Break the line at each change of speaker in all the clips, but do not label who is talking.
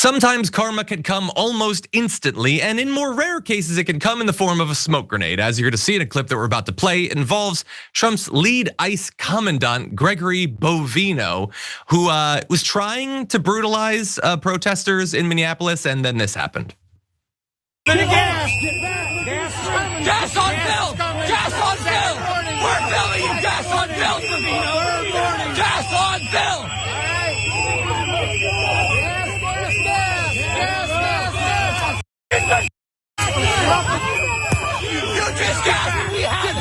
Sometimes karma can come almost instantly, and in more rare cases, it can come in the form of a smoke grenade. As you're gonna see in a clip that we're about to play, it involves Trump's lead ICE commandant, Gregory Bovino, who was trying to brutalize protesters in Minneapolis, and then this happened.
Gas on Bill! Gas on Bill! We're filming you! Gas on Bill, Bovino! Gas on Bill! You just gassed me! We have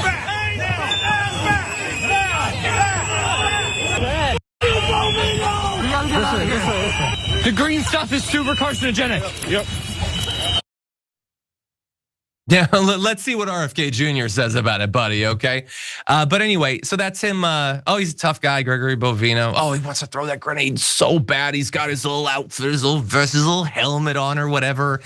it! The green stuff is super carcinogenic. Yep.
Yeah, let's see what RFK Jr. says about it, buddy, okay? But anyway, so that's him. Oh, he's a tough guy, Gregory Bovino. Oh, he wants to throw that grenade so bad. He's got his little outfit, his little vest, his little helmet on or whatever.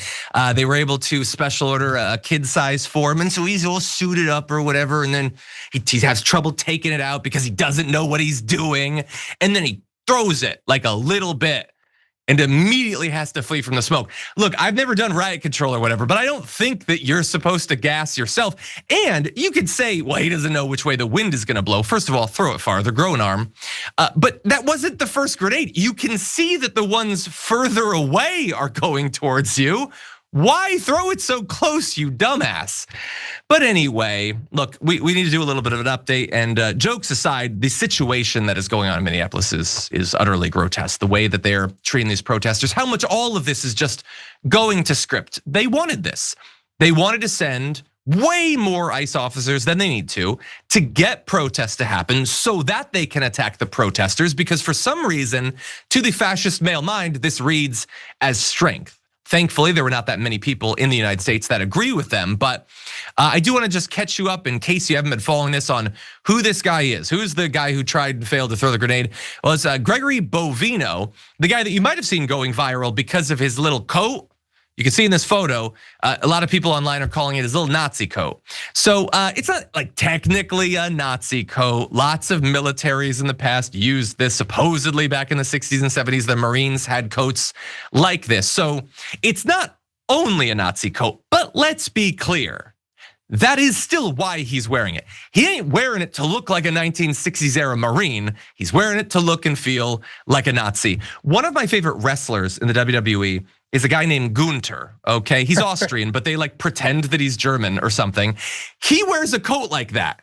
They were able to special order a kid-size form, and so he's all suited up or whatever, and then he has trouble taking it out because he doesn't know what he's doing, and then he throws it like a little bit and immediately has to flee from the smoke. Look, I've never done riot control or whatever, but I don't think that you're supposed to gas yourself. And you could say, well, he doesn't know which way the wind is gonna blow. First of all, throw it farther, grow an arm. But that wasn't the first grenade. You can see that the ones further away are going towards you. Why throw it so close, you dumbass? But anyway, look, we need to do a little bit of an update, and jokes aside, the situation that is going on in Minneapolis is utterly grotesque. The way that they're treating these protesters, how much all of this is just going to script. They wanted this. They wanted to send way more ICE officers than they need to get protests to happen so that they can attack the protesters, because for some reason, to the fascist male mind, this reads as strength. Thankfully, there were not that many people in the United States that agree with them, but I do want to just catch you up in case you haven't been following this on who this guy is. Who's the guy who tried and failed to throw the grenade? Well, it's Gregory Bovino, the guy that you might have seen going viral because of his little coat. You can see in this photo, a lot of people online are calling it his little Nazi coat. So it's not like technically a Nazi coat. Lots of militaries in the past used this. Supposedly back in the 60s and 70s, the Marines had coats like this. So it's not only a Nazi coat, but let's be clear. That is still why he's wearing it. He ain't wearing it to look like a 1960s era Marine. He's wearing it to look and feel like a Nazi. One of my favorite wrestlers in the WWE is a guy named Goon, okay? He's Austrian, but they like pretend that he's German or something. He wears a coat like that.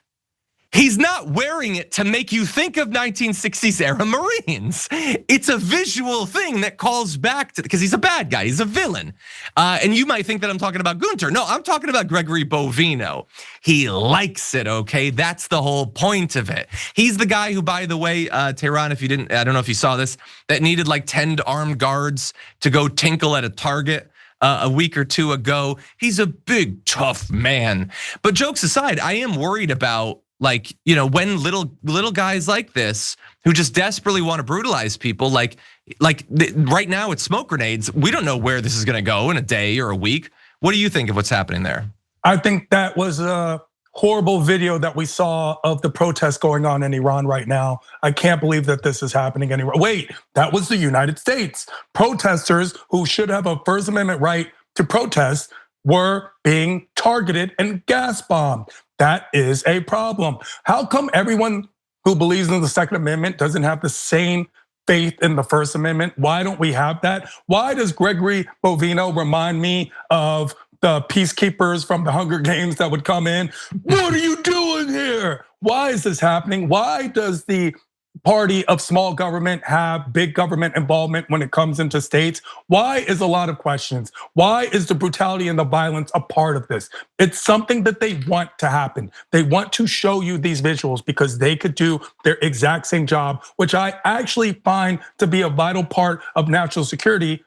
He's not wearing it to make you think of 1960s era Marines. It's a visual thing that calls back to, because he's a bad guy, he's a villain. And you might think that I'm talking about Gunter. No, I'm talking about Gregory Bovino. He likes it, okay? That's the whole point of it. He's the guy who, by the way, Tehran, if you didn't, I don't know if you saw this, that needed like 10 armed guards to go tinkle at a Target a week or two ago. He's a big, tough man. But jokes aside, I am worried about, like, when little guys like this who just desperately want to brutalize people, like right now it's smoke grenades. We don't know where this is gonna go in a day or a week. What do you think of what's happening there?
I think that was a horrible video that we saw of the protests going on in Iran right now. I can't believe that this is happening anywhere. Wait, that was the United States. Protesters who should have a First Amendment right to protest were being targeted and gas bombed. That is a problem. How come everyone who believes in the Second Amendment doesn't have the same faith in the First Amendment? Why don't we have that? Why does Gregory Bovino remind me of the peacekeepers from the Hunger Games that would come in? What are you doing here? Why is this happening? Why does the party of small government have big government involvement when it comes into states? Why is a lot of questions? Why is the brutality and the violence a part of this? It's something that they want to happen. They want to show you these visuals because they could do their exact same job, which I actually find to be a vital part of national security.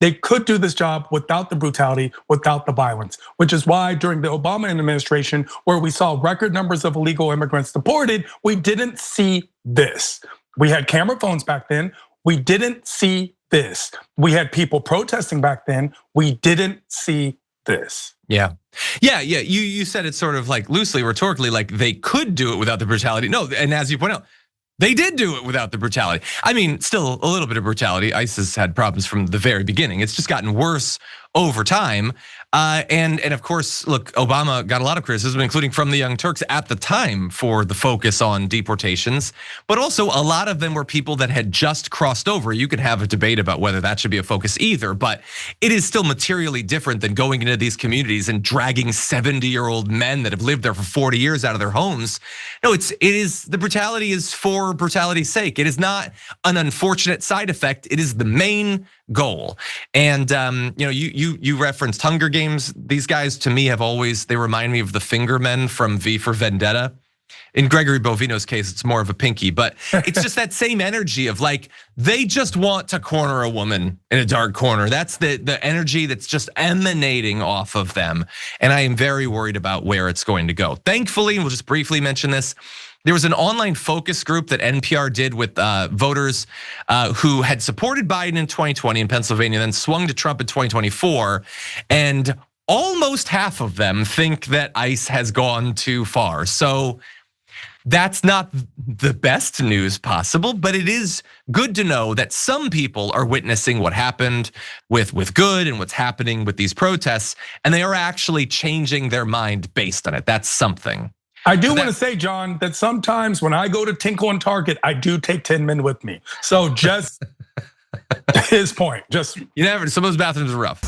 They could do this job without the brutality, without the violence, which is why during the Obama administration, where we saw record numbers of illegal immigrants deported, we didn't see this. We had camera phones back then. We didn't see this. We had people protesting back then. We didn't see this.
Yeah. You said it sort of like loosely, rhetorically, like they could do it without the brutality. No, and as you point out, They did do it without the brutality. I mean, still a little bit of brutality. ISIS has had problems from the very beginning. It's just gotten worse over time. And of course, look, Obama got a lot of criticism, including from the Young Turks at the time, for the focus on deportations. But also, a lot of them were people that had just crossed over. You could have a debate about whether that should be a focus either, but it is still materially different than going into these communities and dragging 70-year-old men that have lived there for 40 years out of their homes. No, the brutality is for brutality's sake. It is not an unfortunate side effect. It is the main goal. And you referenced Hunger Games. These guys, to me, they remind me of the finger men from V for Vendetta. In Gregory Bovino's case, it's more of a pinky, but it's just that same energy of like, they just want to corner a woman in a dark corner. That's the energy that's just emanating off of them. And I am very worried about where it's going to go. Thankfully, we'll just briefly mention this, there was an online focus group that NPR did with voters who had supported Biden in 2020 in Pennsylvania, then swung to Trump in 2024. And almost half of them think that ICE has gone too far. So that's not the best news possible, but it is good to know that some people are witnessing what happened with Good and what's happening with these protests, and they are actually changing their mind based on it. That's something.
I do want to say, John, that sometimes when I go to Tinkle and Target, I do take 10 men with me. So just his point, just.
You never, some of those bathrooms are rough.